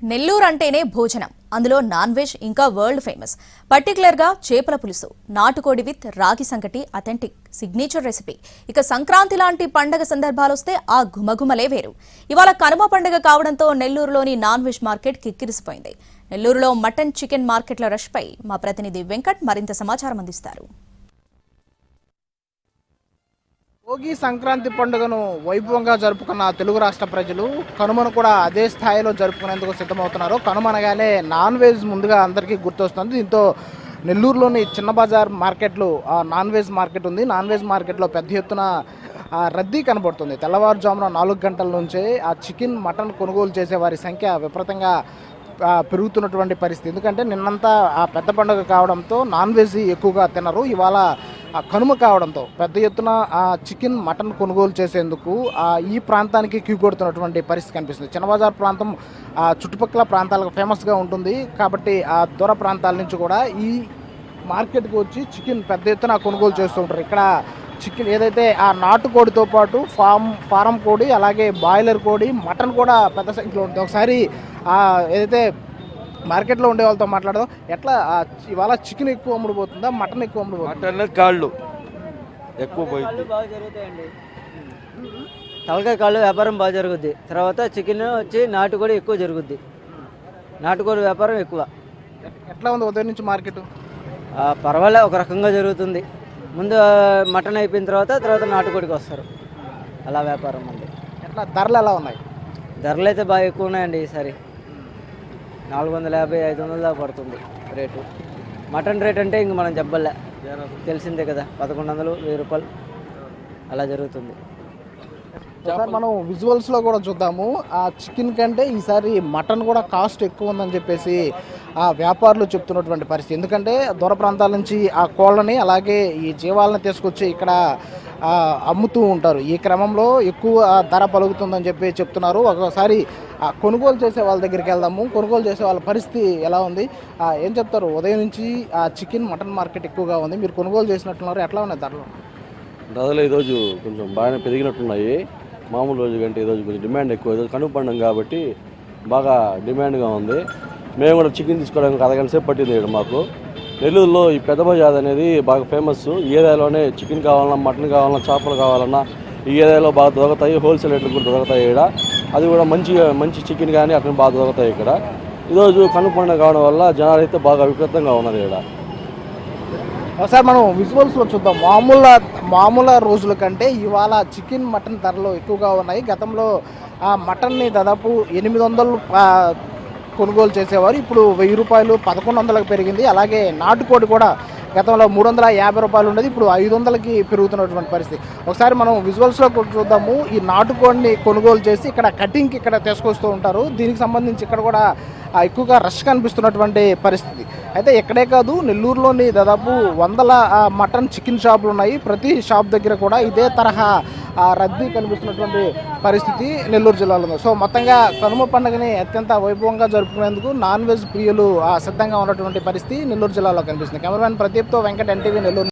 నెల్లూరు అంటేనే భోజనం, అందులో నాన్ వెజ్ ఇంకా వరల్డ్ ఫేమస్. పర్టికులర్గా చేపల పులుసు, నాటుకోడి విత్ రాగి సంగటి అథెంటిక్ సిగ్నేచర్ రెసిపీ. ఇక సంక్రాంతి లాంటి పండగ సందర్భాలొస్తే ఆ ఘుమఘుమలే వేరు. ఇవాళ కనుమ పండగ కావడంతో నెల్లూరులోని నాన్ వెజ్ మార్కెట్ కిక్కిరిసిపోయింది. నెల్లూరులో మటన్, చికెన్ మార్కెట్ల రష్పై మా ప్రతినిధి వెంకట్ మరింత సమాచారం అందిస్తారు. భోగి సంక్రాంతి పండుగను వైభవంగా జరుపుకున్న తెలుగు రాష్ట్ర ప్రజలు కనుమను కూడా అదే స్థాయిలో జరుపుకునేందుకు సిద్ధమవుతున్నారు. కనుమ అనగానే నాన్ వెజ్ ముందుగా అందరికీ గుర్తొస్తుంది. దీంతో నెల్లూరులోని చిన్న బజార్ మార్కెట్లో నాన్ వెజ్ మార్కెట్ ఉంది. నాన్ వెజ్ మార్కెట్లో పెద్ద ఎత్తున రద్దీ కనబడుతుంది. తెల్లవారుజామున 4 గంటల నుంచే ఆ చికెన్, మటన్ కొనుగోలు చేసే వారి సంఖ్య విపరీతంగా పెరుగుతున్నటువంటి పరిస్థితి. ఎందుకంటే నిన్నంతా ఆ పెద్ద పండుగ కావడంతో నాన్ వెజ్ ఎక్కువగా తినరు. ఇవాళ కనుమ కావడంతో పెద్ద ఎత్తున చికెన్, మటన్ కొనుగోలు చేసేందుకు ఈ ప్రాంతానికి క్యూ కొడుతున్నటువంటి పరిస్థితి కనిపిస్తుంది. చిన్నబజార్ ప్రాంతం చుట్టుపక్కల ప్రాంతాలకు ఫేమస్గా ఉంటుంది కాబట్టి ఆ దూర ప్రాంతాల నుంచి కూడా ఈ మార్కెట్కి వచ్చి చికెన్ పెద్ద ఎత్తున కొనుగోలు చేస్తూ ఉంటారు. ఇక్కడ చికెన్ ఏదైతే ఆ నాటుకోడితో పాటు ఫారం కోడి, అలాగే బాయిలర్ కోడి, మటన్ కూడా పెద్ద సంఖ్యలో ఉంటుంది. ఒకసారి ఏదైతే మార్కెట్లో ఉండే వాళ్ళతో మాట్లాడదాం. ఎట్లా ఇవాళ చికెన్ ఎక్కువ అమ్ముడుపోతుందా, మటన్ ఎక్కువ అమ్ముడుపోతుందా? మటన్ కాళ్ళు ఎక్కువ పోయింది. బాగా జరుగుతాయండి. తలకాయ కాళ్ళు వ్యాపారం బాగా జరుగుద్ది. తర్వాత చికెన్ వచ్చి నాటుకోడి ఎక్కువ జరుగుద్ది. నాటుకోడి వ్యాపారం ఎక్కువ. ఎట్లా ఉంది ఉదయం నుంచి మార్కెట్? పర్వాలే, ఒక రకంగా జరుగుతుంది. ముందు మటన్ అయిపోయిన తర్వాత నాటుకోడికి వస్తారు. అలా వ్యాపారం ఉంది. ఎట్లా ధరలు ఎలా ఉన్నాయి? ధరలు అయితే బాగా ఎక్కువ ఉన్నాయండి. ఈసారి 450, 500 దాకా పడుతుంది రేటు. మటన్ రేట్ అంటే ఇంక మనం చెప్పలే, తెలిసిందే కదా, 1100, 1000 రూపాయలు అలా జరుగుతుంది. ఒకసారి మనం విజువల్స్లో కూడా చూద్దాము. ఆ చికెన్ కంటే ఈసారి మటన్ కూడా కాస్ట్ ఎక్కువ ఉందని చెప్పేసి ఆ వ్యాపారులు చెప్తున్నటువంటి పరిస్థితి. ఎందుకంటే దూర ప్రాంతాల నుంచి ఆ కోళ్ళని, అలాగే ఈ జీవాలను తీసుకొచ్చి ఇక్కడ అమ్ముతూ ఉంటారు. ఈ క్రమంలో ఎక్కువ ధర పలుకుతుందని చెప్పి చెప్తున్నారు. ఒకసారి కొనుగోలు చేసే వాళ్ళ దగ్గరికి వెళ్దాము. కొనుగోలు చేసే వాళ్ళ పరిస్థితి ఎలా ఉంది, ఏం చెప్తారు? ఉదయం నుంచి చికెన్, మటన్ మార్కెట్ ఎక్కువగా ఉంది. మీరు కొనుగోలు చేసినట్టున్నారు. ఎట్లా ఉన్నాయి ధరలు? ధరలు ఈరోజు కొంచెం బాగానే పెరిగినట్టున్నాయి. మామూలు రోజు కంటే ఈరోజు కొంచెం డిమాండ్ ఎక్కువ. ఈరోజు కనుమ పండుగ కాబట్టి బాగా డిమాండ్గా ఉంది. మేము కూడా చికెన్ తీసుకోవడానికి అరగంట సేపు పట్టింది ఇక్కడ మాకు. నెల్లూరులో ఈ పెద్ద బజార్ అనేది బాగా ఫేమస్. ఈ ఏరియాలోనే చికెన్ కావాలన్నా, మటన్ కావాలన్నా, చేపలు కావాలన్నా ఈ ఏరియాలో బాగా దొరుకుతాయి. హోల్సేల్ రేట్లు కూడా దొరుకుతాయి ఇక్కడ. అది కూడా మంచి చికెన్ కానీ అక్కడ బాగా దొరుకుతాయి ఇక్కడ. ఈరోజు కనుమ పండుగ కావడం వల్ల జనాలు అయితే బాగా విపరీతంగా ఉన్నారు ఇక్కడ. ఒకసారి మనం విజువల్స్లో చూద్దాం. మామూలు రోజుల కంటే ఇవాళ చికెన్, మటన్ ధరలు ఎక్కువగా ఉన్నాయి. గతంలో మటన్ని దాదాపు 800 కొనుగోలు చేసేవారు. ఇప్పుడు 1000 రూపాయలు, 1100లకు పెరిగింది. అలాగే నాటుకోడి కూడా గతంలో 350 రూపాయలు ఉండేది, ఇప్పుడు 500కి పెరుగుతున్నటువంటి పరిస్థితి. ఒకసారి మనం విజువల్స్లో చూద్దాము. ఈ నాటుకోడిని కొనుగోలు చేసి ఇక్కడ కటింగ్కి ఇక్కడ తీసుకొస్తూ ఉంటారు. దీనికి సంబంధించి ఇక్కడ కూడా ఎక్కువగా రష్ కనిపిస్తున్నటువంటి పరిస్థితి. అయితే ఇక్కడే కాదు, నెల్లూరులోని దాదాపు 100 మటన్, చికెన్ షాపులు ఉన్నాయి. ప్రతి షాప్ దగ్గర కూడా ఇదే తరహా రద్దీ కనిపిస్తున్నటువంటి పరిస్థితి నెల్లూరు జిల్లాలో ఉంది. సో మొత్తంగా కనుమ పండుగని అత్యంత వైభవంగా జరుపుకునేందుకు నాన్ వెజ్ ప్రియులు సిద్ధంగా ఉన్నటువంటి పరిస్థితి నెల్లూరు జిల్లాలో కనిపిస్తుంది. కెమెరామెన్ ప్రదీప్తో వెంకట్, NTV, నెల్లూరు.